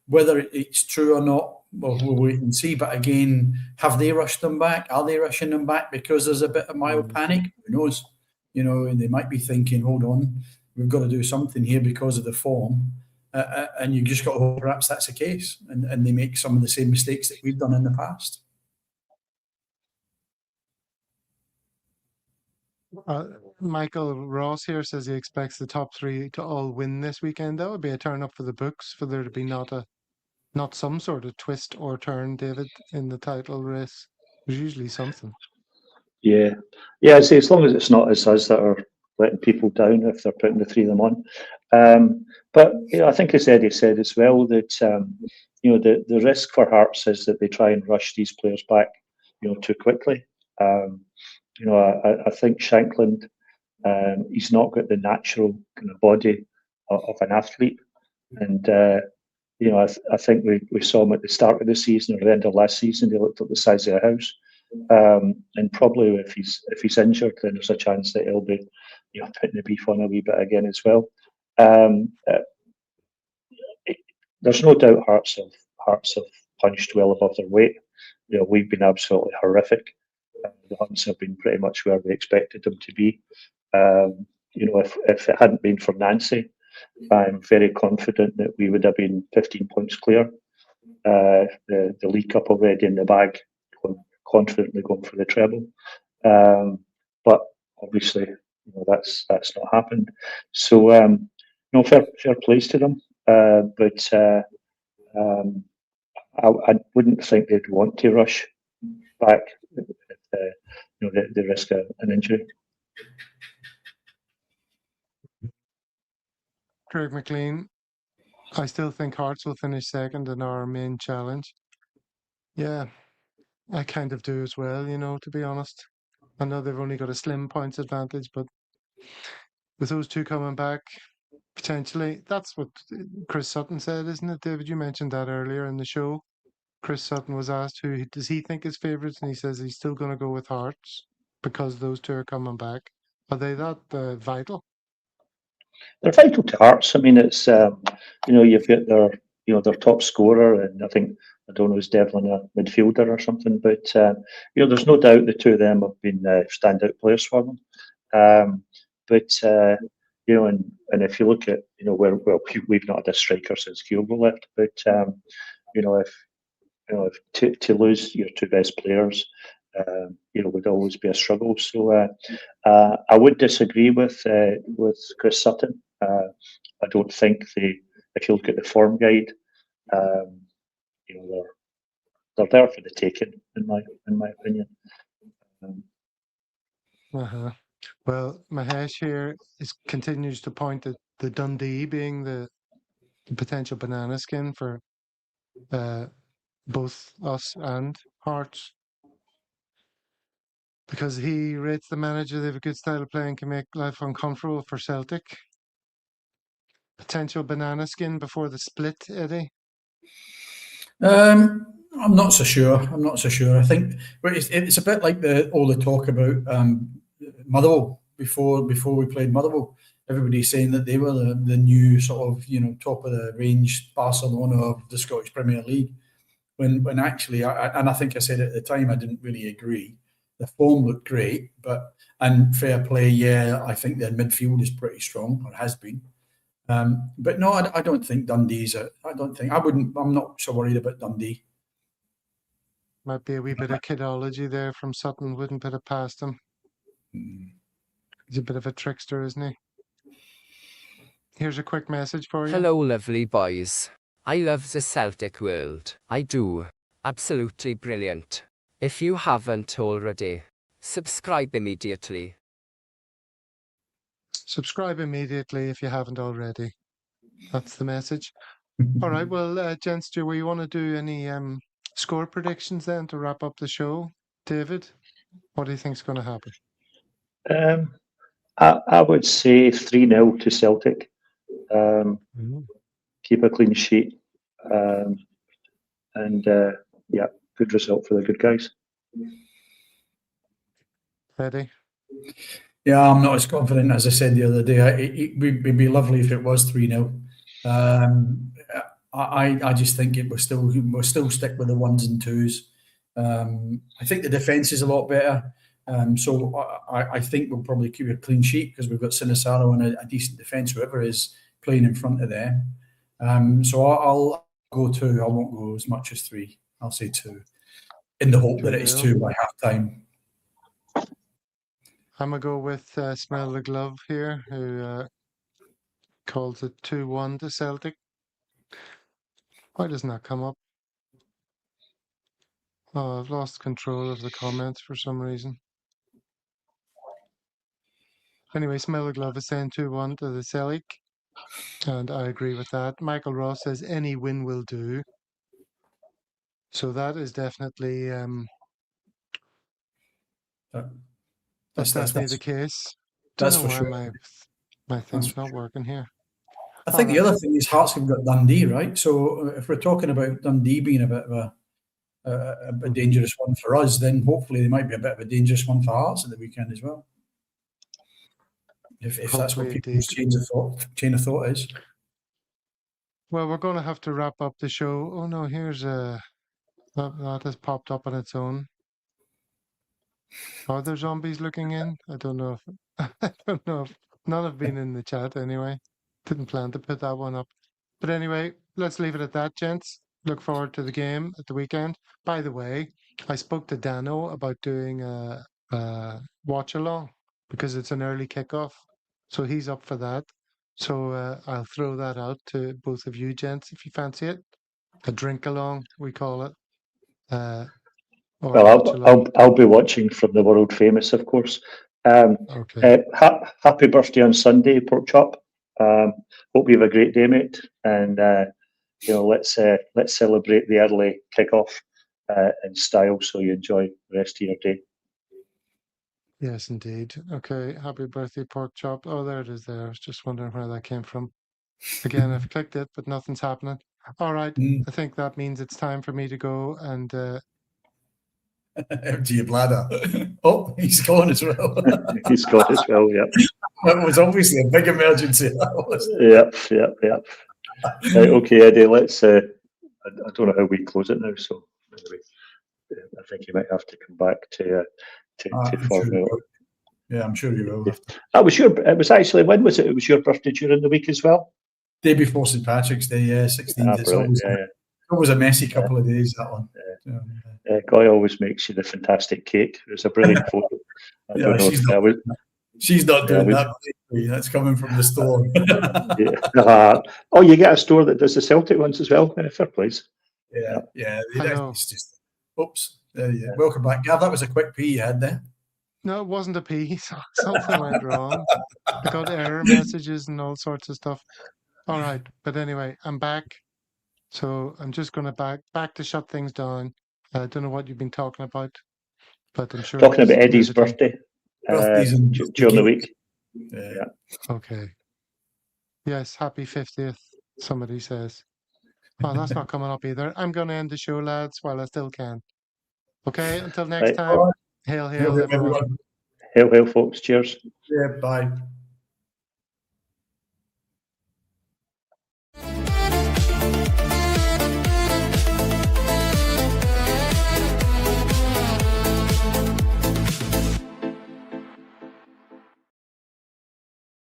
whether it's true or not, we'll wait and see. But again, have they rushed them back? Are they rushing them back because there's a bit of mild panic? Who knows? And they might be thinking, hold on, we've got to do something here because of the form. And you just got to hope perhaps that's the case. And they make some of the same mistakes that we've done in the past. Michael Ross here says he expects the top three to all win this weekend. That would be a turn up for the books, for there to be not some sort of twist or turn, David, in the title race. There's usually something. Yeah. I say as long as it's not us that are letting people down if they're putting the three of them on. But I think as Eddie said as well that the risk for Hearts is that they try and rush these players back too quickly. I think Shankland, he's not got the natural kind of body of an athlete, and I think we saw him at the start of the season or the end of last season. He looked like the size of a house, and probably if he's injured, then there's a chance that he'll be putting the beef on a wee bit again as well. There's no doubt Hearts have punched well above their weight. We've been absolutely horrific. The Huns have been pretty much where we expected them to be. If it hadn't been for Nancy, I'm very confident that we would have been 15 points clear. The League Cup already in the bag, confidently going for the treble. But obviously, that's not happened. So, fair plays to them. But I wouldn't think they'd want to rush back if they risk an injury. Craig McLean, I still think Hearts will finish second in our main challenge. Yeah, I kind of do as well, to be honest. I know they've only got a slim points advantage, but with those two coming back, potentially, that's what Chris Sutton said, isn't it, David? You mentioned that earlier in the show. Chris Sutton was asked who does he think is favourites, and he says he's still going to go with Hearts because those two are coming back. Are they that vital? They're vital to Hearts. I mean, it's you've got their top scorer, and I don't know, is Devlin a midfielder or something, but there's no doubt the two of them have been standout players for them. And if you look at we've not had a striker since Kyogo left, but if to lose your two best players, would always be a struggle. So I would disagree with Chris Sutton. I don't think if you look at the form guide, they're there for the taking, in my opinion. Well, Mahesh here continues to point at the Dundee being the potential banana skin for both us and Hearts, because he rates the manager they have a good style of play and can make life uncomfortable for Celtic. Potential banana skin before the split, Eddie? I'm not so sure. I think it's a bit like all the talk about Motherwell before we played Motherwell. Everybody's saying that they were the new sort of top of the range Barcelona of the Scottish Premier League. When actually, I think I said at the time, I didn't really agree. The form looked great, and fair play. Yeah, I think their midfield is pretty strong, or has been. But no, I don't think Dundee's. I'm not so worried about Dundee. Might be a wee bit of kidology there from Sutton. Wouldn't put it past him. He's a bit of a trickster, isn't he? Here's a quick message for you. Hello, lovely boys. I love the Celtic world. I do. Absolutely brilliant. If you haven't already, subscribe immediately. Subscribe immediately if you haven't already. That's the message. All right, well, gents, do we want to do any score predictions then to wrap up the show? David, what do you think's going to happen? I would say 3-0 to Celtic. Keep a clean sheet. Good result for the good guys. Eddie? Yeah, I'm not as confident as I said the other day. It would be lovely if it was 3-0. I just think we'll still stick with the 1s and 2s. I think the defence is a lot better. So I think we'll probably keep a clean sheet because we've got Sinisalo and a decent defence, whoever is playing in front of them. So I'll go 2. I won't go as much as 3. I'll say 2, in the hope that it is 2 by half time. I'm going to go with Smell the Glove here, who calls it 2-1 to Celtic. Why doesn't that come up? Oh, I've lost control of the comments for some reason. Anyway, Smell the Glove is saying 2-1 to the Celtic, and I agree with that. Michael Ross says any win will do. So that is definitely that's definitely the case. Don't know why my thing's not working here. I think the other thing is Hearts have got Dundee, right? So if we're talking about Dundee being a bit of a dangerous one for us, then hopefully they might be a bit of a dangerous one for Hearts at the weekend as well. If that's what people's chain of thought is. Well, we're going to have to wrap up the show. Oh no, here's that has popped up on its own. Are there zombies looking in? I don't know if I don't know if none have been in the chat anyway. Didn't plan to put that one up. But anyway, let's leave it at that, gents. Look forward to the game at the weekend. By the way, I spoke to Dano about doing a watch along because it's an early kickoff. So he's up for that. So I'll throw that out to both of you, gents, if you fancy it. A drink along, we call it. Well, I'll be watching from the world famous, of course. Okay. Happy birthday on Sunday, Pork Chop. Hope you have a great day, mate. And let's celebrate the early kickoff in style, so you enjoy the rest of your day. Yes, indeed. Okay. Happy birthday, Pork Chop. Oh, there it is. There. I was just wondering where that came from. Again, I've clicked it, but nothing's happening. All right. I think that means it's time for me to go and empty your bladder. Oh, he's gone as well. He's gone as well, yeah. That was obviously a big emergency. Yep. Right, okay, Eddie, let's I don't know how we close it now, so anyway, I think you might have to come back to formula. Yeah, I'm sure you will. That was it was actually, when was it? It was your birthday during the week as well? Day before St. Patrick's Day, 16th. It's always a messy couple of days, that one. Guy always makes you the fantastic cake. It was a brilliant photo. She's not doing that. That's coming from the store. Oh, you get a store that does the Celtic ones as well. Fair place. Yeah. It's just, oops. Welcome back, Gav. That was a quick pee you had there. No, it wasn't a pee. Something went wrong. I got error messages and all sorts of stuff. All right, but anyway, I'm back. So I'm just going to back to shut things down. I don't know what you've been talking about, but I'm sure talking about Eddie's birthday during the week. Yeah. Okay. Yes, happy 50th. Somebody says. Oh, that's not coming up either. I'm going to end the show, lads, while I still can. Okay, until next time. Hail, everyone. Hail, folks. Cheers. Yeah, bye.